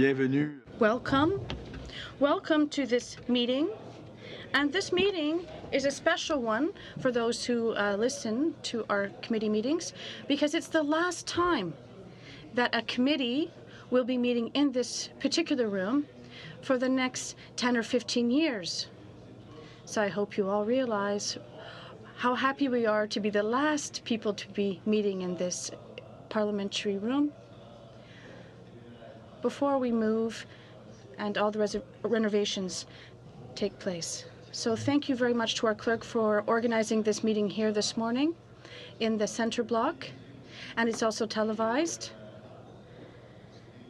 Bienvenue. Welcome. Welcome to this meeting. And this meeting is a special one for those who listen to our committee meetings, because it's the last time that a committee will be meeting in this particular room for the next 10 or 15 years. So I hope you all realize how happy we are to be the last people to be meeting in this parliamentary room before we move and all the renovations take place. So thank you very much to our clerk for organizing this meeting here this morning in the center block, and it's also televised.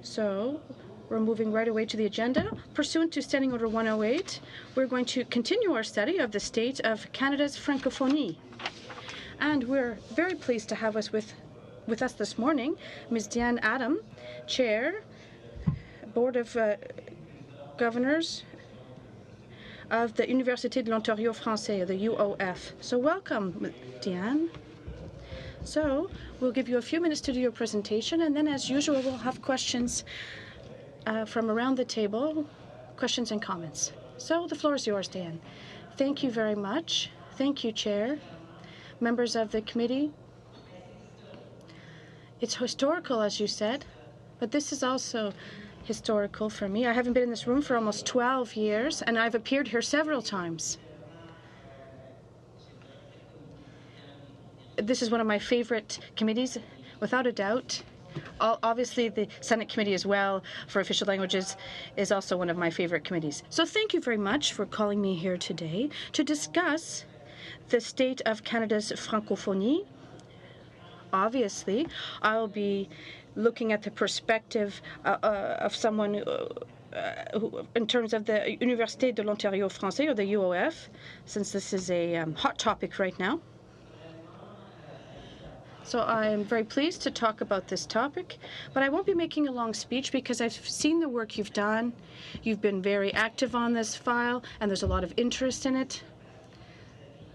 So we're moving right away to the agenda. Pursuant to Standing Order 108, we're going to continue our study of the state of Canada's francophonie. And we're very pleased to have with us this morning Ms. Diane Adam, Chair, Board of Governors of the Université de l'Ontario Français, the UOF. So welcome, Diane. So we'll give you a few minutes to do your presentation, and then as usual we'll have questions from around the table, questions and comments. So the floor is yours, Diane. Thank you very much. Thank you, Chair, members of the committee. It's historical, as you said, but this is also historical for me. I haven't been in this room for almost 12 years, and I've appeared here several times. This is one of my favorite committees, without a doubt. Obviously, the Senate Committee as well for official languages is also one of my favorite committees. So thank you very much for calling me here today to discuss the state of Canada's francophonie. Obviously, I'll be looking at the perspective of someone who, in terms of the Université de l'Ontario Français, or the UOF, since this is a hot topic right now. So I am very pleased to talk about this topic, but I won't be making a long speech because I've seen the work you've done. You've been very active on this file, and there's a lot of interest in it.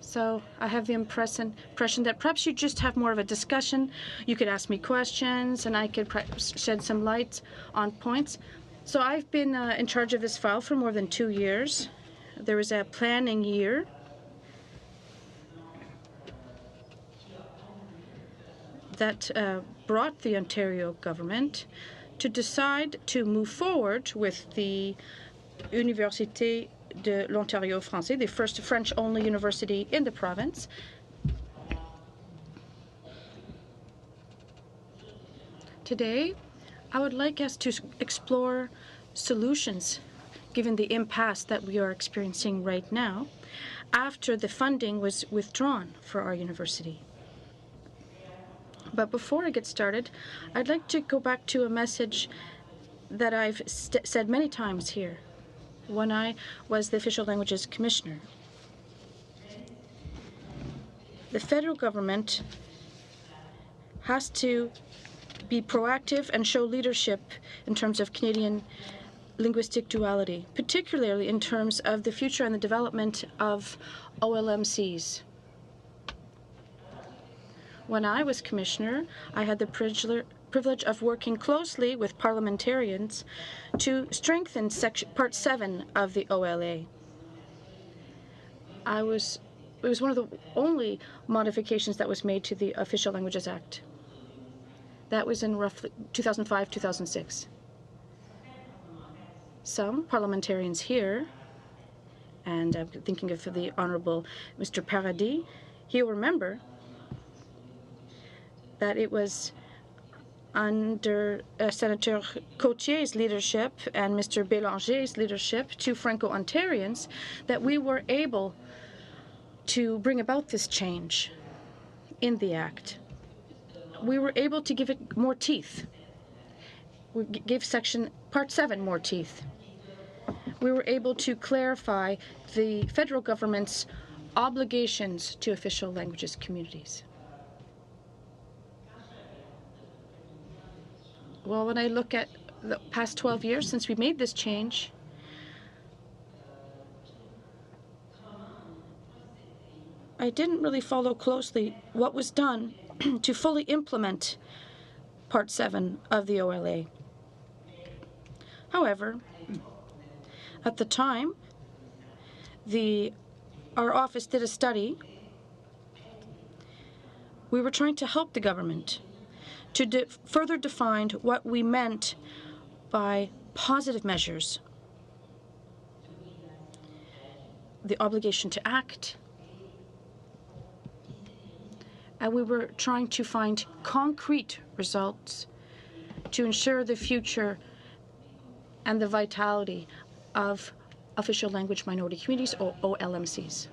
So I have the impression that perhaps you just have more of a discussion. You could ask me questions, and I could shed some light on points. So I've been in charge of this file for more than 2 years. There was a planning year that brought the Ontario government to decide to move forward with the Université de l'Ontario Français, the first French-only university in the province. Today, I would like us to explore solutions given the impasse that we are experiencing right now after the funding was withdrawn for our university. But before I get started, I'd like to go back to a message that I've said many times here when I was the Official Languages Commissioner. The federal government has to be proactive and show leadership in terms of Canadian linguistic duality, particularly in terms of the future and the development of OLMCs. When I was Commissioner, I had the privilege of working closely with parliamentarians to strengthen Part 7 of the OLA. It was one of the only modifications that was made to the Official Languages Act. That was in roughly 2005-2006. Some parliamentarians here, and I'm thinking of the Honourable Mr. Paradis, he'll remember that it was under Senator Cotier's leadership and Mr. Bélanger's leadership, two Franco-Ontarians, that we were able to bring about this change in the Act. We were able to give it more teeth. We gave Part 7 more teeth. We were able to clarify the federal government's obligations to official languages communities. Well, when I look at the past 12 years since we made this change, I didn't really follow closely what was done to fully implement Part 7 of the OLA. However, at the time, our office did a study. We were trying to help the government to further define what we meant by positive measures, the obligation to act, and we were trying to find concrete results to ensure the future and the vitality of official language minority communities, or OLMCs.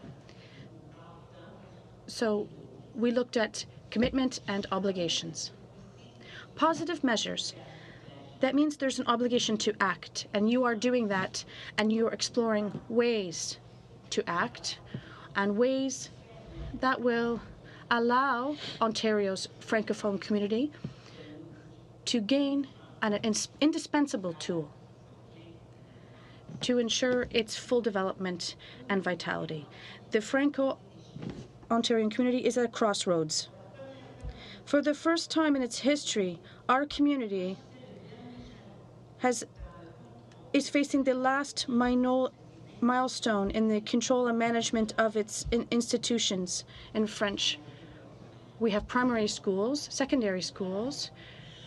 So we looked at commitment and obligations. Positive measures. That means there's an obligation to act, and you are doing that, and you're exploring ways to act, and ways that will allow Ontario's Francophone community to gain an indispensable tool to ensure its full development and vitality. The Franco-Ontarian community is at a crossroads. For the first time in its history, our community is facing the last milestone in the control and management of its institutions in French. We have primary schools, secondary schools,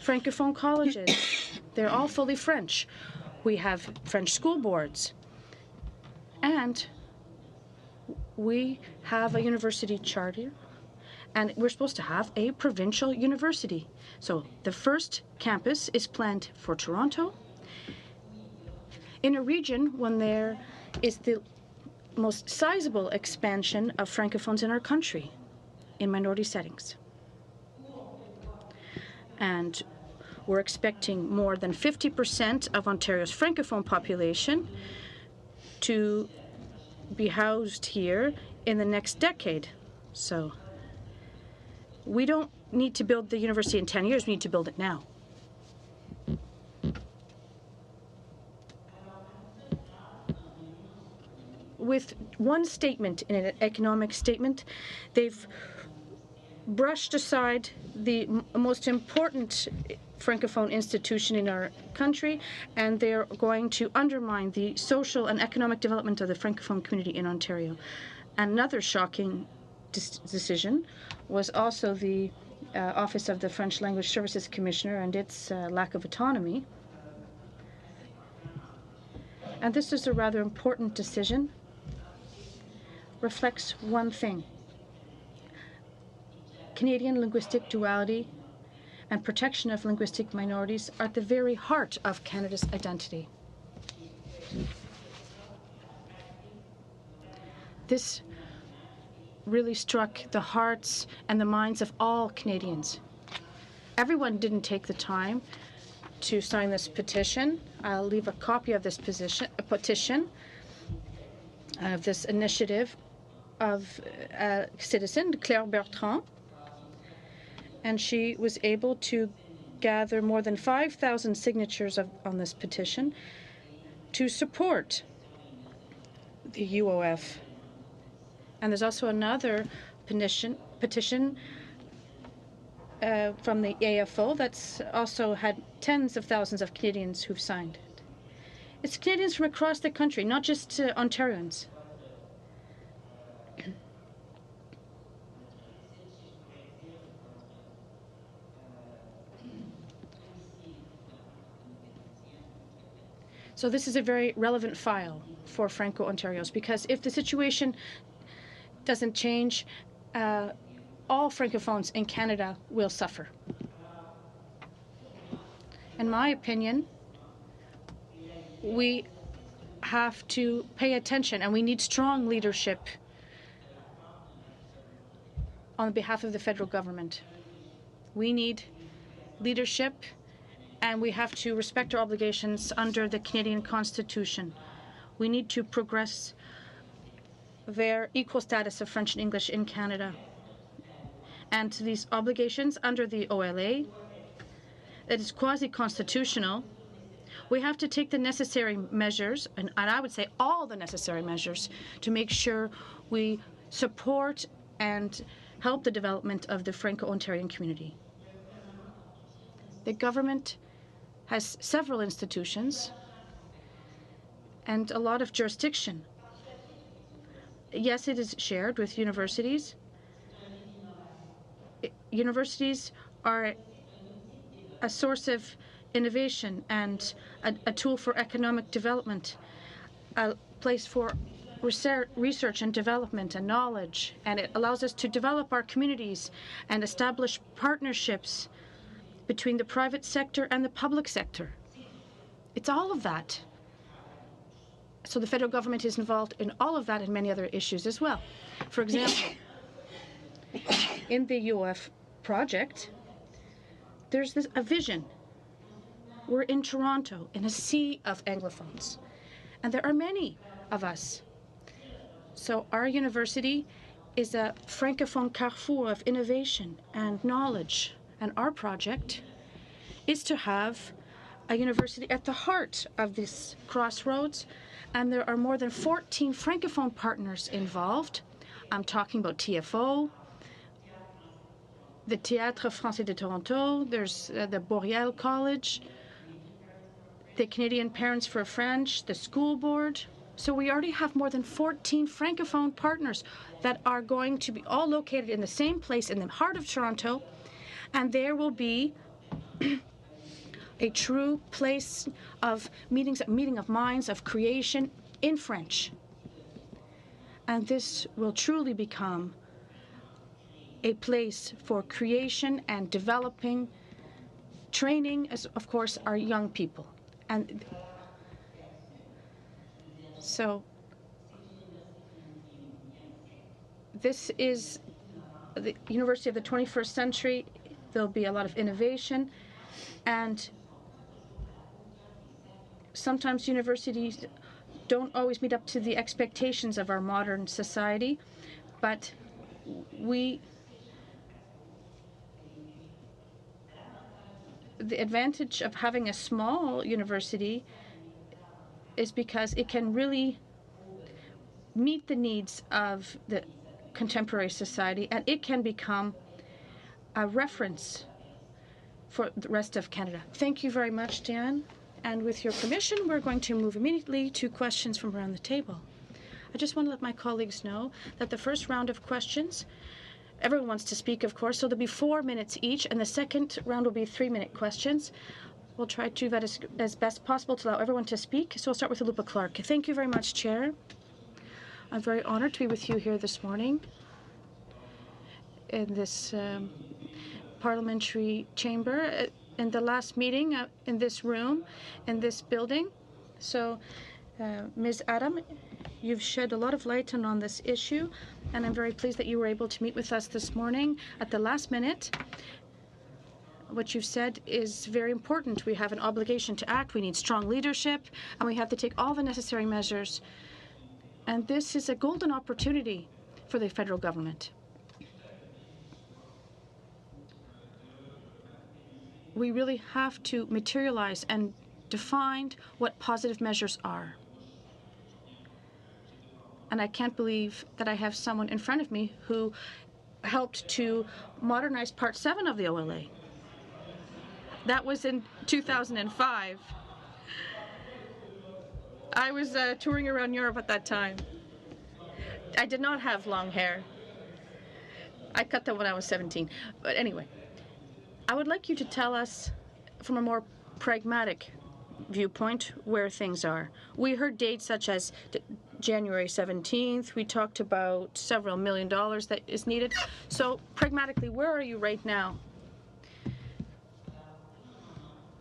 Francophone colleges. They're all fully French. We have French school boards. And we have a university charter, and we're supposed to have a provincial university. So the first campus is planned for Toronto, in a region when there is the most sizable expansion of Francophones in our country in minority settings. And we're expecting more than 50% of Ontario's Francophone population to be housed here in the next decade. So we don't need to build the university in 10 years, we need to build it now. With one statement in an economic statement, they've brushed aside the most important Francophone institution in our country, and they're going to undermine the social and economic development of the Francophone community in Ontario. Another shocking decision was also the Office of the French Language Services Commissioner and its lack of autonomy. And this is a rather important decision. Reflects one thing: Canadian linguistic duality and protection of linguistic minorities are at the very heart of Canada's identity. This really struck the hearts and the minds of all Canadians. Everyone didn't take the time to sign this petition. I'll leave a copy of this petition of this initiative of a citizen, Claire Bertrand, and she was able to gather more than 5,000 signatures on this petition to support the UOF. And there's also another petition from the AFO that's also had tens of thousands of Canadians who've signed it. It's Canadians from across the country, not just Ontarians. So this is a very relevant file for Franco-Ontarios, because if the situation doesn't change, all Francophones in Canada will suffer. In my opinion, we have to pay attention, and we need strong leadership on behalf of the federal government. We need leadership, and we have to respect our obligations under the Canadian Constitution. We need to progress their equal status of French and English in Canada. And these obligations under the OLA, that is quasi-constitutional, we have to take the necessary measures, and I would say all the necessary measures, to make sure we support and help the development of the Franco-Ontarian community. The government has several institutions and a lot of jurisdiction. Yes, it is shared with universities. Universities are a source of innovation and a tool for economic development, a place for research and development and knowledge, and it allows us to develop our communities and establish partnerships between the private sector and the public sector. It's all of that. So the federal government is involved in all of that and many other issues as well. For example, in the UF project, there's a vision. We're in Toronto, in a sea of Anglophones, and there are many of us. So our university is a francophone carrefour of innovation and knowledge, and our project is to have a university at the heart of this crossroads, and there are more than 14 francophone partners involved. I'm talking about TFO, the Théâtre Français de Toronto, there's the Boreal College, the Canadian Parents for French, the school board. So we already have more than 14 francophone partners that are going to be all located in the same place in the heart of Toronto, and there will be a true place of meeting of minds, of creation in French. And this will truly become a place for creation and developing, training, as of course, our young people. And so this is the University of the 21st century. There'll be a lot of innovation, and sometimes universities don't always meet up to the expectations of our modern society, but the advantage of having a small university is because it can really meet the needs of the contemporary society, and it can become a reference for the rest of Canada. Thank you very much, Dan. And with your permission, we're going to move immediately to questions from around the table. I just want to let my colleagues know that the first round of questions, everyone wants to speak, of course, so there'll be 4 minutes each, and the second round will be 3-minute questions. We'll try to do that as best possible to allow everyone to speak. So I'll start with Lupa Clark. Thank you very much, Chair. I'm very honored to be with you here this morning in this parliamentary chamber, in the last meeting in this room, in this building. So, Ms. Adam, you've shed a lot of light on this issue, and I'm very pleased that you were able to meet with us this morning at the last minute. What you've said is very important. We have an obligation to act. We need strong leadership, and we have to take all the necessary measures. And this is a golden opportunity for the federal government. We really have to materialize and define what positive measures are. And I can't believe that I have someone in front of me who helped to modernize Part 7 of the OLA. That was in 2005. I was touring around Europe at that time. I did not have long hair. I cut that when I was 17. But anyway, I would like you to tell us from a more pragmatic viewpoint where things are. We heard dates such as January 17th. We talked about several $1 million that is needed. So pragmatically, where are you right now?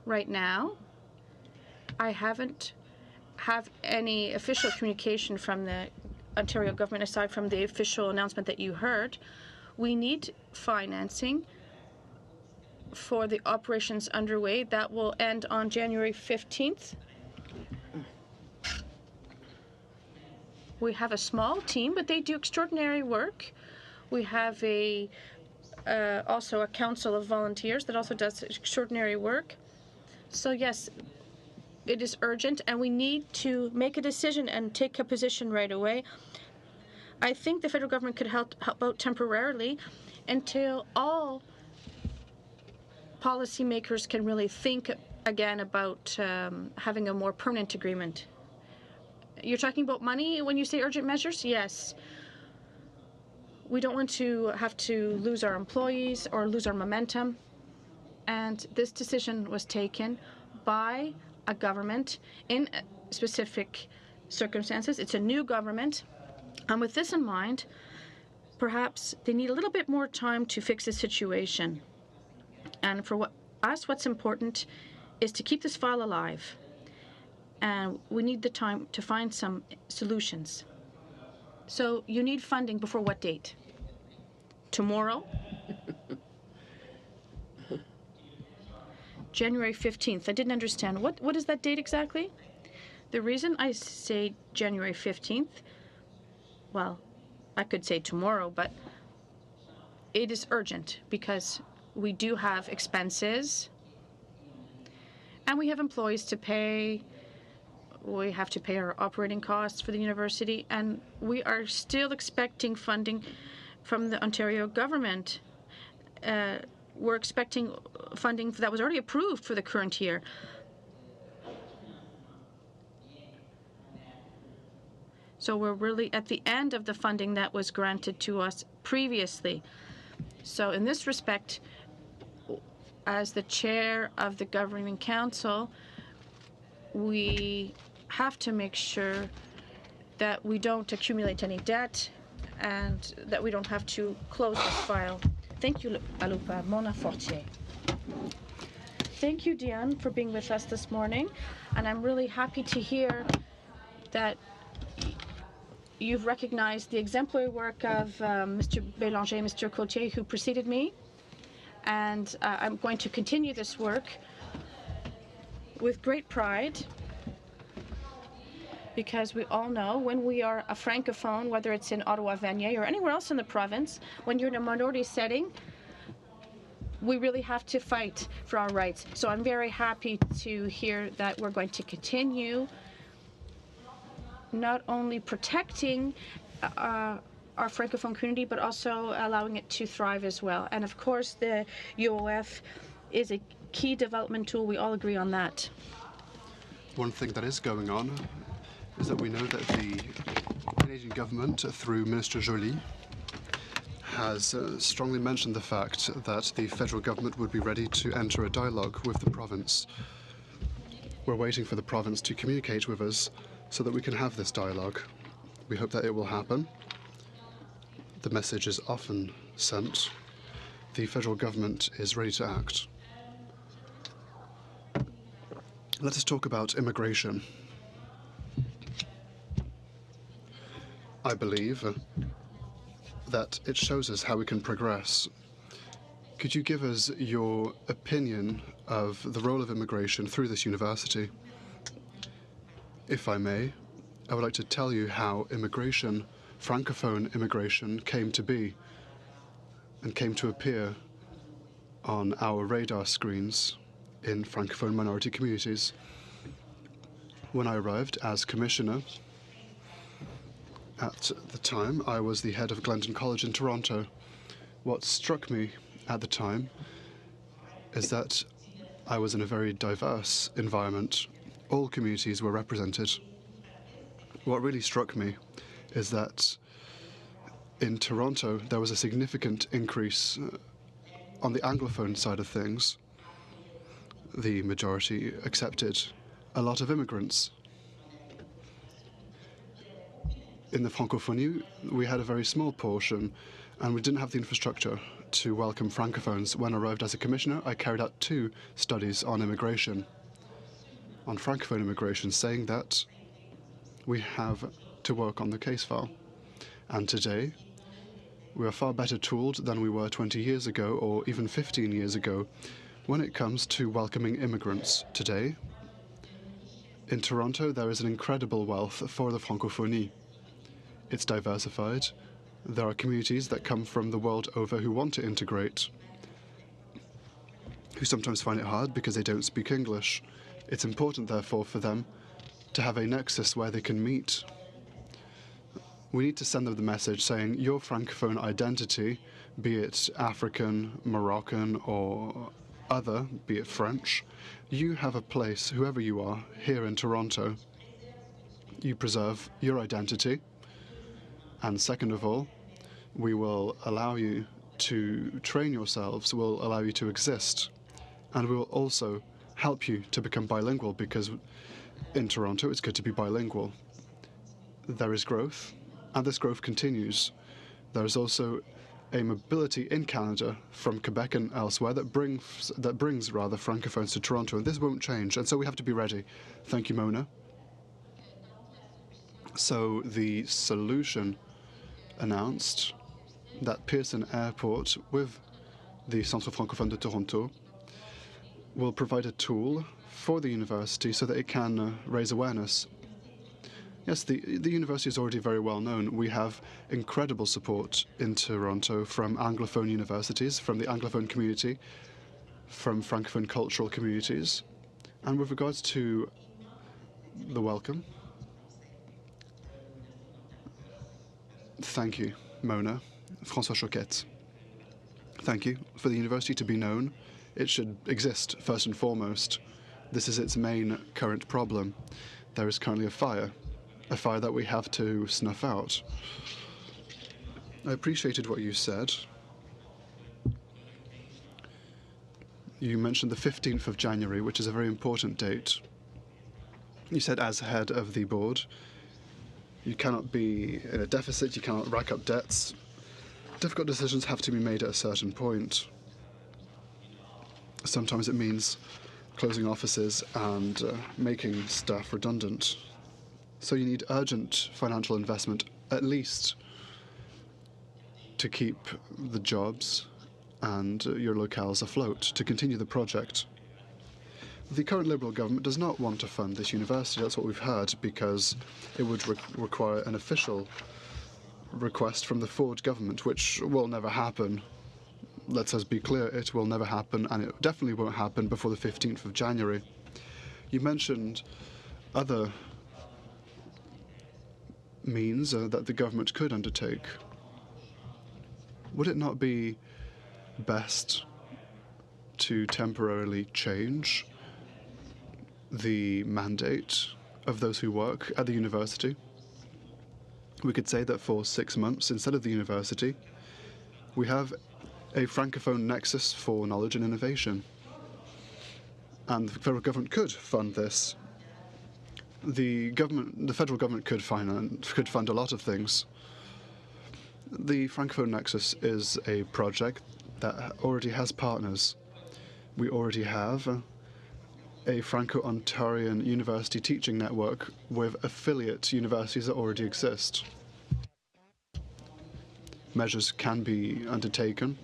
Right now, I haven't have any official communication from the Ontario government aside from the official announcement that you heard. We need financing for the operations underway. That will end on January 15th. We have a small team, but they do extraordinary work. We have also a council of volunteers that also does extraordinary work. So yes, it is urgent, and we need to make a decision and take a position right away. I think the federal government could help out temporarily until all policymakers can really think again about having a more permanent agreement. You're talking about money when you say urgent measures? Yes. We don't want to have to lose our employees or lose our momentum. And this decision was taken by a government in specific circumstances. It's a new government. And with this in mind, perhaps they need a little bit more time to fix the situation. And for us, what's important is to keep this file alive. And we need the time to find some solutions. So you need funding before what date? Tomorrow? January 15th. I didn't understand. What is that date exactly? The reason I say January 15th, well, I could say tomorrow, but it is urgent because we do have expenses and we have employees to pay. We have to pay our operating costs for the university, and we are still expecting funding from the Ontario government. We're expecting funding that was already approved for the current year. So we're really at the end of the funding that was granted to us previously. So in this respect, as the chair of the Governing Council, we have to make sure that we don't accumulate any debt and that we don't have to close this file. Thank you, Alupa. Mona Fortier. Thank you, Diane, for being with us this morning. And I'm really happy to hear that you've recognized the exemplary work of Mr. Bélanger and Mr. Cotier, who preceded me. And I'm going to continue this work with great pride, because we all know when we are a francophone, whether it's in Ottawa-Vanier or anywhere else in the province, when you're in a minority setting, we really have to fight for our rights. So I'm very happy to hear that we're going to continue not only protecting our francophone community, but also allowing it to thrive as well. And of course, the UOF is a key development tool. We all agree on that. One thing that is going on is that we know that the Canadian government, through Minister Joly, has strongly mentioned the fact that the federal government would be ready to enter a dialogue with the province. We're waiting for the province to communicate with us so that we can have this dialogue. We hope that it will happen. The message is often sent. The federal government is ready to act. Let us talk about immigration. I believe that it shows us how we can progress. Could you give us your opinion of the role of immigration through this university? If I may, I would like to tell you how immigration, francophone immigration, came to be and came to appear on our radar screens in francophone minority communities. When I arrived as commissioner, at the time, I was the head of Glendon College in Toronto. What struck me at the time is that I was in a very diverse environment. All communities were represented. What really struck me is that in Toronto, there was a significant increase on the Anglophone side of things. The majority accepted a lot of immigrants. In the Francophonie, we had a very small portion, and we didn't have the infrastructure to welcome Francophones. When I arrived as a commissioner, I carried out 2 studies on immigration, on Francophone immigration, saying that we have to work on the case file. And today, we are far better tooled than we were 20 years ago or even 15 years ago when it comes to welcoming immigrants. Today, in Toronto, there is an incredible wealth for the Francophonie. It's diversified. There are communities that come from the world over who want to integrate, who sometimes find it hard because they don't speak English. It's important, therefore, for them to have a nexus where they can meet. We need to send them the message saying your Francophone identity, be it African, Moroccan, or other, be it French, you have a place, whoever you are, here in Toronto. you preserve your identity. And second of all, we will allow you to train yourselves, will allow you to exist. And we will also help you to become bilingual, because in Toronto it's good to be bilingual. There is growth, and this growth continues. There is also a mobility in Canada from Quebec and elsewhere that brings francophones to Toronto, and this won't change, and so we have to be ready. Thank you, Mona. So the solution announced that Pearson Airport with the Centre francophone de Toronto will provide a tool for the university so that it can raise awareness. Yes, the university is already very well known. We have incredible support in Toronto from Anglophone universities, from the Anglophone community, from Francophone cultural communities. And with regards to the welcome, thank you, Mona. François Choquette. Thank you. For the university to be known, it should exist first and foremost. This is its main current problem. There is currently a fire that we have to snuff out. I appreciated what you said. You mentioned the 15th of January, which is a very important date. You said as head of the board, you cannot be in a deficit, you cannot rack up debts. Difficult decisions have to be made at a certain point. Sometimes it means closing offices and making staff redundant. So you need urgent financial investment, at least, to keep the jobs and your locales afloat, to continue the project. The current Liberal government does not want to fund this university, that's what we've heard, because it would require an official request from the Ford government, which will never happen. Let us be clear, it will never happen, and it definitely won't happen before the 15th of January. You mentioned other means that the government could undertake. Would it not be best to temporarily change the mandate of those who work at the university? We could say that for 6 months, instead of the university, we have a Francophone nexus for knowledge and innovation. And the federal government could fund this. The federal government could fund a lot of things. The Francophone Nexus is a project that already has partners. We already have a Franco-Ontarian university teaching network with affiliate universities that already exist. Measures can be undertaken.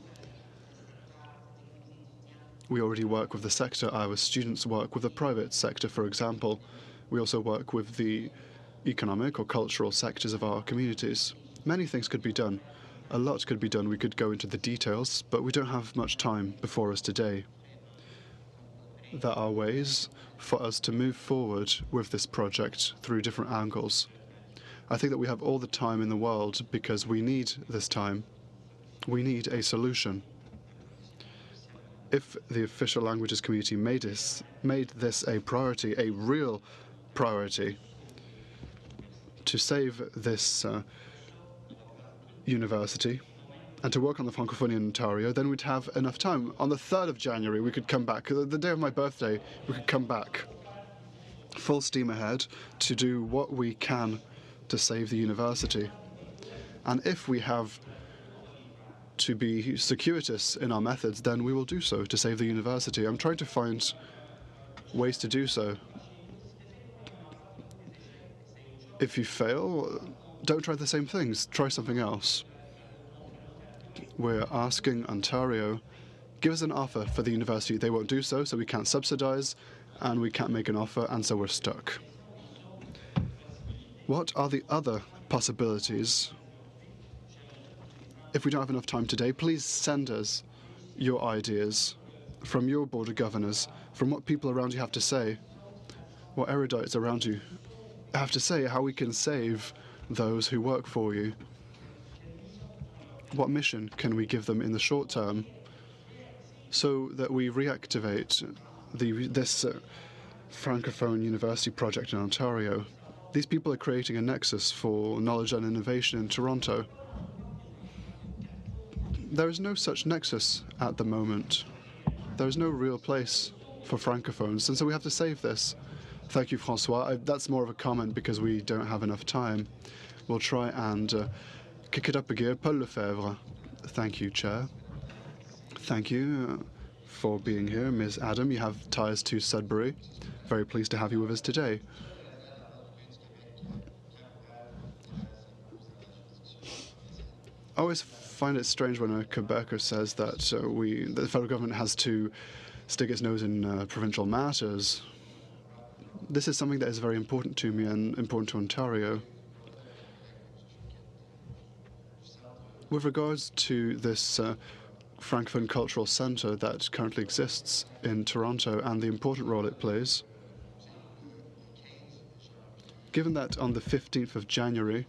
We already work with the sector. Our students work with the private sector, for example. We also work with the economic or cultural sectors of our communities. Many things could be done. A lot could be done. We could go into the details, but we don't have much time before us today. There are ways for us to move forward with this project through different angles. I think that we have all the time in the world because we need this time. We need a solution. If the official languages community made this a priority, a real priority, to save this university and to work on the Francophonie in Ontario, then we'd have enough time. On the 3rd of January, we could come back. The day of my birthday, we could come back full steam ahead to do what we can to save the university. And if we have to be circuitous in our methods, then we will do so to save the university. I'm trying to find ways to do so. If you fail, don't try the same things. Try something else. We're asking Ontario, give us an offer for the university. They won't do so, so we can't subsidize, and we can't make an offer, and so we're stuck. What are the other possibilities? If we don't have enough time today, please send us your ideas from your Board of Governors, from what people around you have to say, what erudites around you have to say, how we can save those who work for you. What mission can we give them in the short term so that we reactivate this Francophone University project in Ontario? These people are creating a nexus for knowledge and innovation in Toronto. There is no such nexus at the moment. There is no real place for francophones, and so we have to save this. Thank you, Francois. That's more of a comment because we don't have enough time. We'll try and kick it up a gear. Paul Lefebvre. Thank you, Chair. Thank you for being here. Ms. Adam, you have ties to Sudbury. Very pleased to have you with us today. I always find it strange when a Quebecer says that the federal government has to stick its nose in provincial matters. This is something that is very important to me and important to Ontario. With regards to this Francophone Cultural Centre that currently exists in Toronto and the important role it plays, given that on the 15th of January,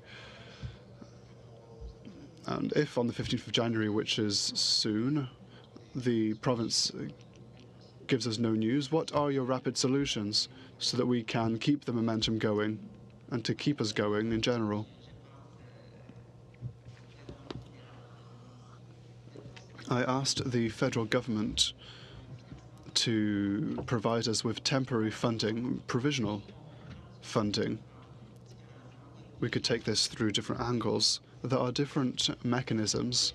and if on the 15th of January, which is soon, the province gives us no news, what are your rapid solutions so that we can keep the momentum going and to keep us going in general? I asked the federal government to provide us with temporary funding, provisional funding. We could take this through different angles. There are different mechanisms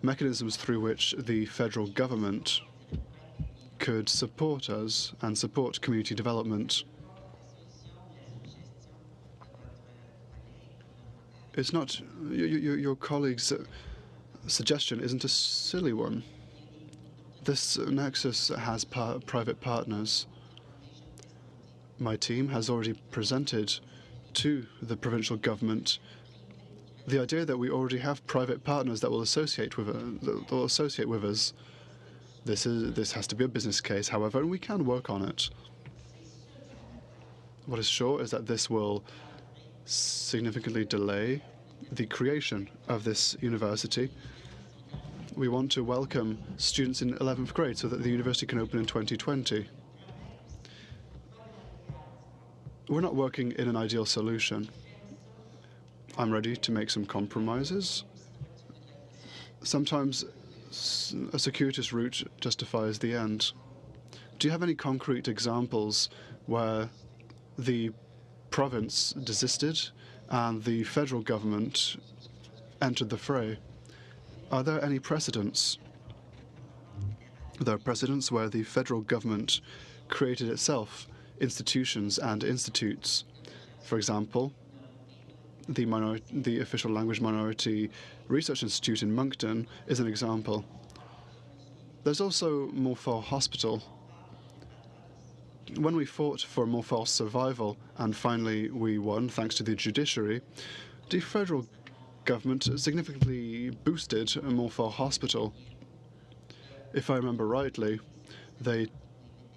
through which the federal government could support us and support community development. It's not your colleague's suggestion isn't a silly one. This nexus has private partners. My team has already presented to the provincial government the idea that we already have private partners that will associate with us. This has to be a business case, however, and we can work on it. What is sure is that this will significantly delay the creation of this university. We want to welcome students in 11th grade so that the university can open in 2020. We're not working in an ideal solution. I'm ready to make some compromises. Sometimes a circuitous route justifies the end. Do you have any concrete examples where the province desisted and the federal government entered the fray? Are there any precedents? There are precedents where the federal government created itself institutions and institutes. For example, the Official Language Minority Research Institute in Moncton is an example. There's also Montfort Hospital. When we fought for Montfort's survival, and finally we won thanks to the judiciary, the federal government significantly boosted Montfort Hospital. If I remember rightly, they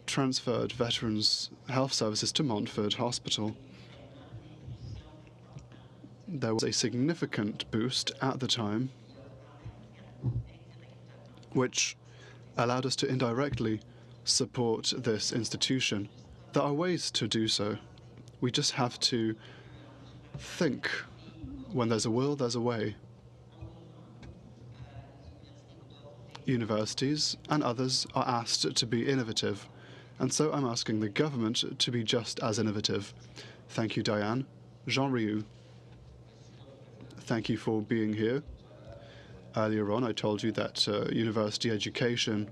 transferred veterans' health services to Montfort Hospital. There was a significant boost at the time, which allowed us to indirectly support this institution. There are ways to do so. We just have to think. When there's a will, there's a way. Universities and others are asked to be innovative, and so I'm asking the government to be just as innovative. Thank you, Diane. Jean Rioux. Thank you for being here. Earlier on, I told you that university education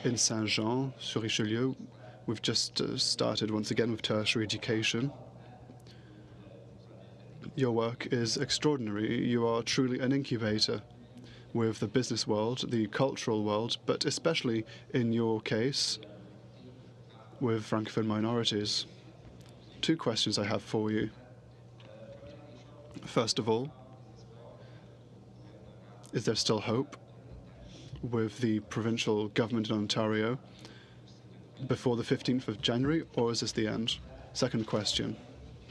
in Saint-Jean-sur-Richelieu, we've just started once again with tertiary education. Your work is extraordinary. You are truly an incubator with the business world, the cultural world, but especially in your case with Francophone minorities. Two questions I have for you. First of all, is there still hope with the provincial government in Ontario before the 15th of January, or is this the end? Second question.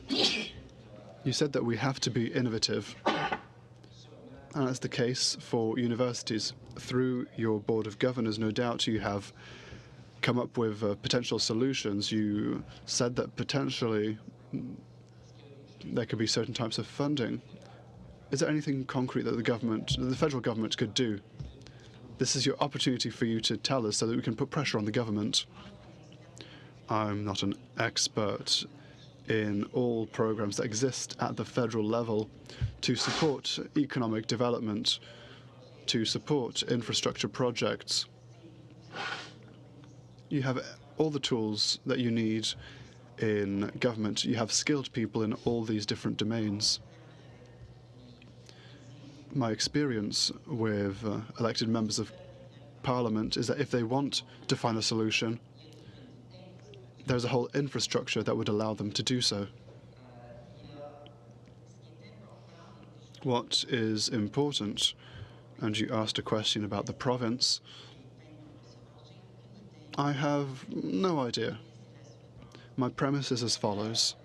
You said that we have to be innovative, and that's the case for universities. Through your Board of Governors, no doubt you have come up with potential solutions. You said that potentially there could be certain types of funding. Is there anything concrete that the federal government could do? This is your opportunity for you to tell us so that we can put pressure on the government. I'm not an expert in all programs that exist at the federal level to support economic development, to support infrastructure projects. You have all the tools that you need in government. You have skilled people in all these different domains. My experience with elected members of parliament is that if they want to find a solution, there's a whole infrastructure that would allow them to do so. What is important, and you asked a question about the province, I have no idea. My premise is as follows.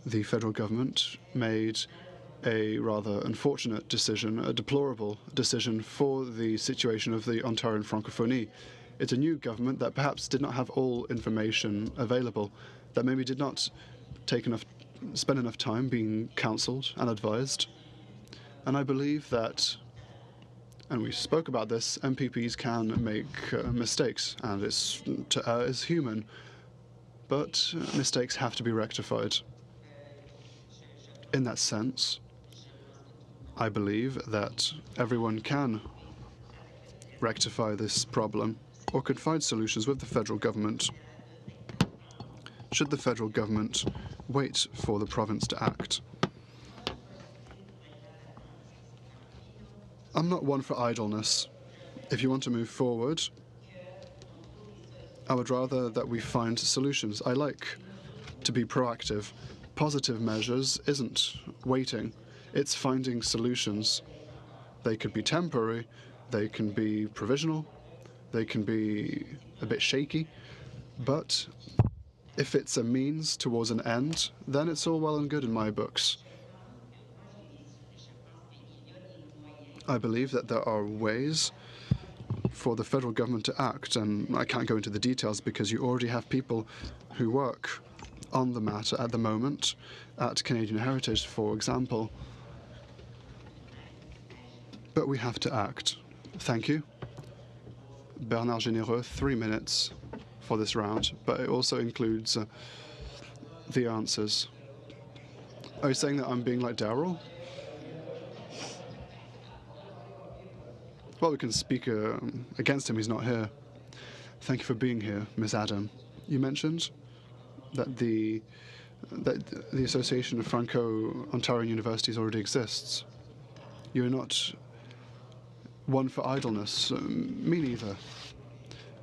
The federal government made a rather unfortunate decision, a deplorable decision for the situation of the Ontarian Francophonie. It's a new government that perhaps did not have all information available, that maybe did not spend enough time being counselled and advised. And I believe that, and we spoke about this, MPPs can make mistakes, and to err is human, but mistakes have to be rectified. In that sense, I believe that everyone can rectify this problem or could find solutions with the federal government. Should the federal government wait for the province to act? I'm not one for idleness. If you want to move forward, I would rather that we find solutions. I like to be proactive. Positive measures isn't waiting, it's finding solutions. They could be temporary, they can be provisional, they can be a bit shaky, but if it's a means towards an end, then it's all well and good in my books. I believe that there are ways for the federal government to act, and I can't go into the details because you already have people who work on the matter at the moment, at Canadian Heritage, for example. But we have to act. Thank you. Bernard Généreux, 3 minutes for this round, but it also includes the answers. Are you saying that I'm being like Daryl? Well, we can speak against him. He's not here. Thank you for being here, Ms. Adam. You mentioned that the Association of Franco-Ontarian Universities already exists. You're not one for idleness. Me neither.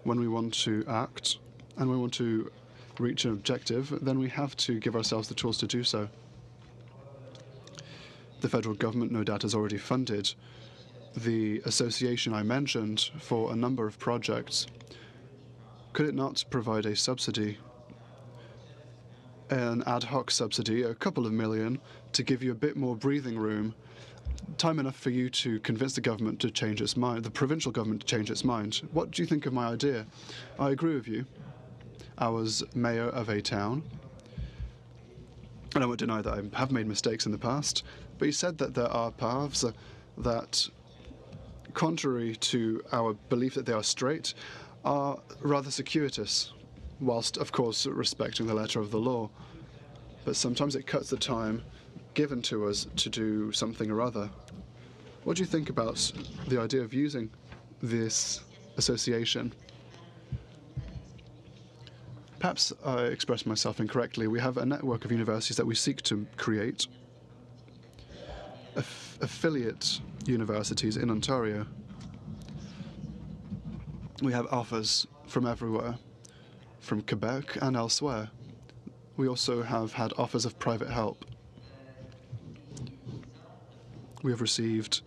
When we want to act and we want to reach an objective, then we have to give ourselves the tools to do so. The federal government, no doubt, has already funded the association I mentioned for a number of projects. Could it not provide a subsidy, an ad hoc subsidy, a couple of million, to give you a bit more breathing room, time enough for you to convince the government to change its mind, the provincial government to change its mind? What do you think of my idea? I agree with you. I was mayor of a town, and I won't deny that I have made mistakes in the past, but you said that there are paths that, contrary to our belief that they are straight, are rather circuitous, whilst, of course, respecting the letter of the law. But sometimes it cuts the time given to us to do something or other. What do you think about the idea of using this association? Perhaps I expressed myself incorrectly. We have a network of universities that we seek to create, affiliate universities in Ontario. We have offers from everywhere, from Quebec and elsewhere. We also have had offers of private help. We have received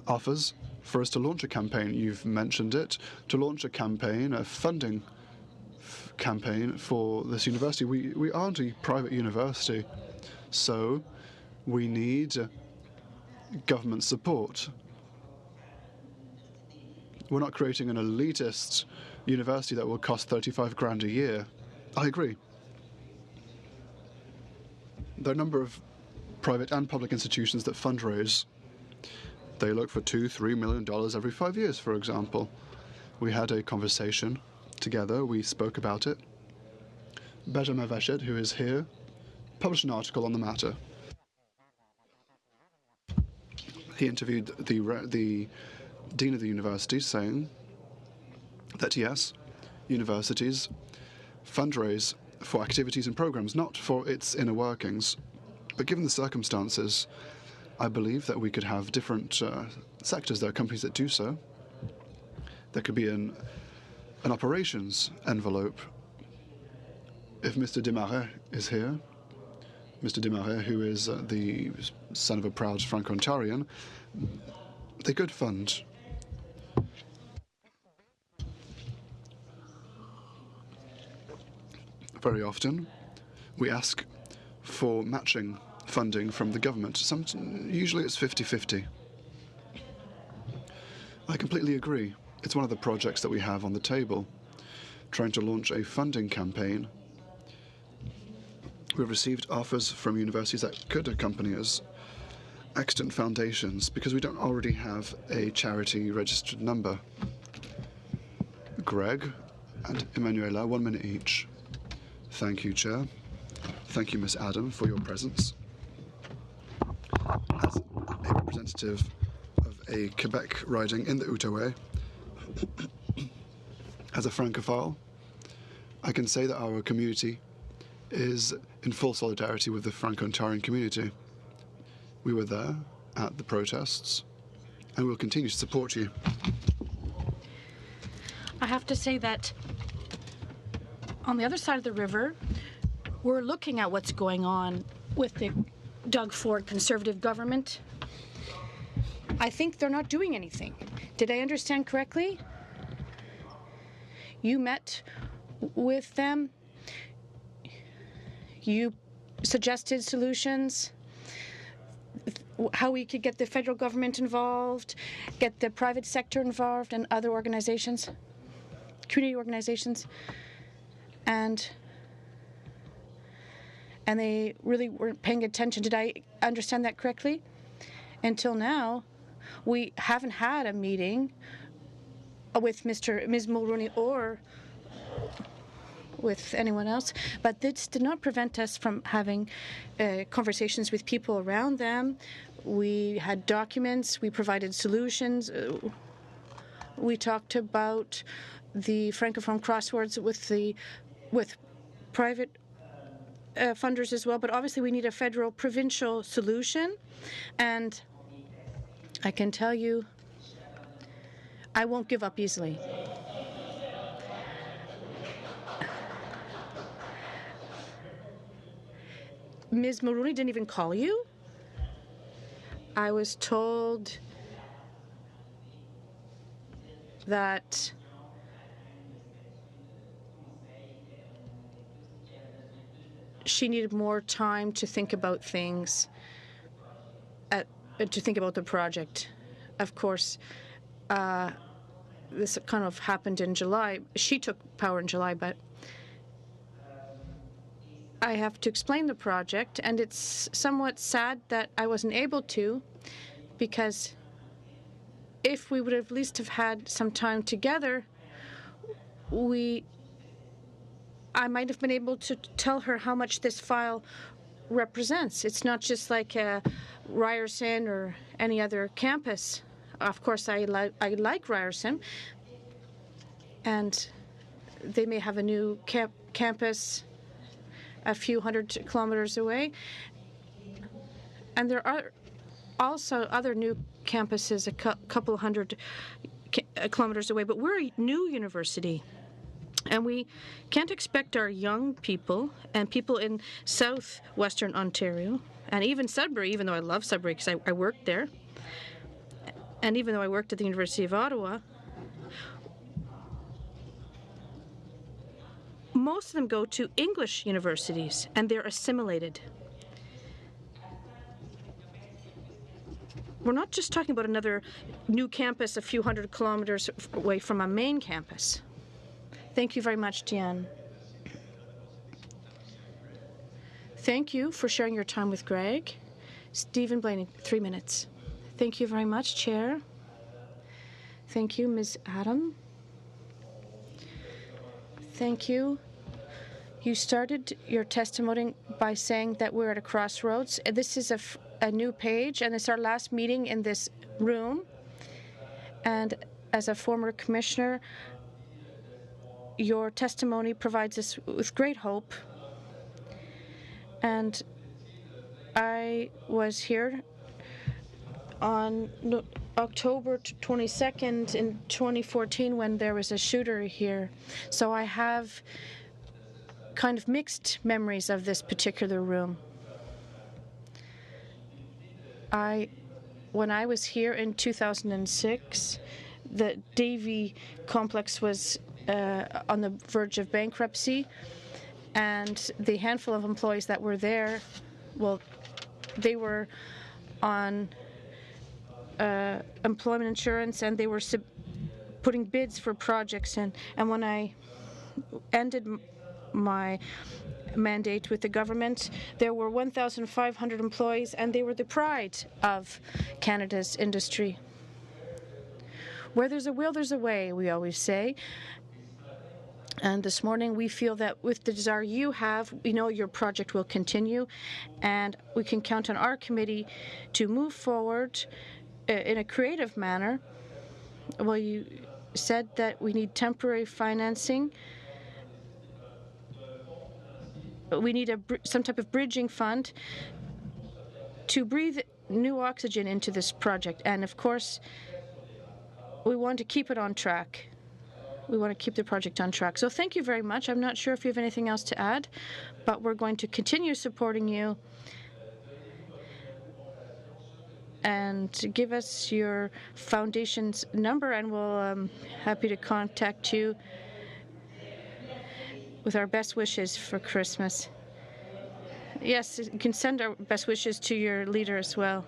offers for us to launch a campaign. You've mentioned it, to launch a campaign, a funding campaign for this university. We aren't a private university, so we need government support. We're not creating an elitist university that will cost 35 grand a year. I agree. There are a number of private and public institutions that fundraise. They look for $2-3 million every 5 years, for example. We had a conversation together, we spoke about it. Benjamin Vachet, who is here, published an article on the matter. He interviewed the dean of the university, saying that yes, universities fundraise for activities and programs, not for its inner workings. But given the circumstances, I believe that we could have different sectors. There are companies that do so. There could be an operations envelope. If Mr. Desmarais is here, Mr. Desmarais, who is the son of a proud Franco-Ontarian, they could fund. Very often, we ask for matching funding from the government. Usually it's 50-50. I completely agree. It's one of the projects that we have on the table, trying to launch a funding campaign. We've received offers from universities that could accompany us, extant foundations, because we don't already have a charity registered number. Greg and Emanuela, 1 minute each. Thank you, Chair. Thank you, Ms. Adam, for your presence. As a representative of a Quebec riding in the Outaouais, as a Francophile, I can say that our community is in full solidarity with the Franco-Ontarian community. We were there at the protests, and we'll continue to support you. I have to say that on the other side of the river, we're looking at what's going on with the Doug Ford Conservative government. I think they're not doing anything. Did I understand correctly? You met with them. You suggested solutions, how we could get the federal government involved, get the private sector involved, and other organizations, community organizations. And they really weren't paying attention. Did I understand that correctly? Until now, we haven't had a meeting with Ms. Mulroney or with anyone else, but this did not prevent us from having conversations with people around them. We had documents, we provided solutions, we talked about the Francophone crosswords with private funders as well, but obviously we need a federal provincial solution, and I can tell you I won't give up easily. Ms. Mulroney didn't even call you? I was told that she needed more time to think about things, to think about the project. Of course, this kind of happened in July. She took power in July, but I have to explain the project, and it's somewhat sad that I wasn't able to, because if we would have at least have had some time together, I might have been able to tell her how much this file represents. It's not just like Ryerson or any other campus. Of course, I like Ryerson, and they may have a new campus a few hundred kilometers away. And there are also other new campuses a couple hundred kilometers away, but we're a new university. And we can't expect our young people and people in southwestern Ontario, and even Sudbury, even though I love Sudbury because I worked there, and even though I worked at the University of Ottawa, most of them go to English universities, and they're assimilated. We're not just talking about another new campus a few hundred kilometers away from a main campus. Thank you very much, Diane. Thank you for sharing your time with Greg. Stephen Blaney, 3 minutes. Thank you very much, Chair. Thank you, Ms. Adam. Thank you. You started your testimony by saying that we're at a crossroads. This is a new page, and it's our last meeting in this room. And as a former commissioner, your testimony provides us with great hope. And I was here on October 22nd in 2014 when there was a shooter here. So I have kind of mixed memories of this particular room. When I was here in 2006, the Davie complex was on the verge of bankruptcy, and the handful of employees that were there, well, they were on employment insurance, and they were putting bids for projects. And when I ended my mandate with the government, there were 1,500 employees, and they were the pride of Canada's industry. Where there's a will, there's a way, we always say. And this morning, we feel that with the desire you have, we know your project will continue, and we can count on our committee to move forward in a creative manner. Well, you said that we need temporary financing. We need some type of bridging fund to breathe new oxygen into this project. And of course, we want to keep it on track. We want to keep the project on track. So thank you very much. I'm not sure if you have anything else to add, but we're going to continue supporting you. And give us your foundation's number, and we'll happy to contact you with our best wishes for Christmas. Yes, you can send our best wishes to your leader as well.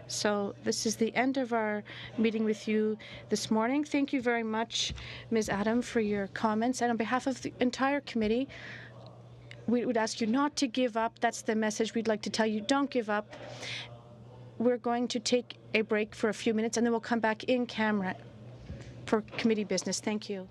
So this is the end of our meeting with you this morning. Thank you very much, Ms. Adam, for your comments. And on behalf of the entire committee, we would ask you not to give up. That's the message we'd like to tell you. Don't give up. We're going to take a break for a few minutes, and then we'll come back in camera for committee business. Thank you.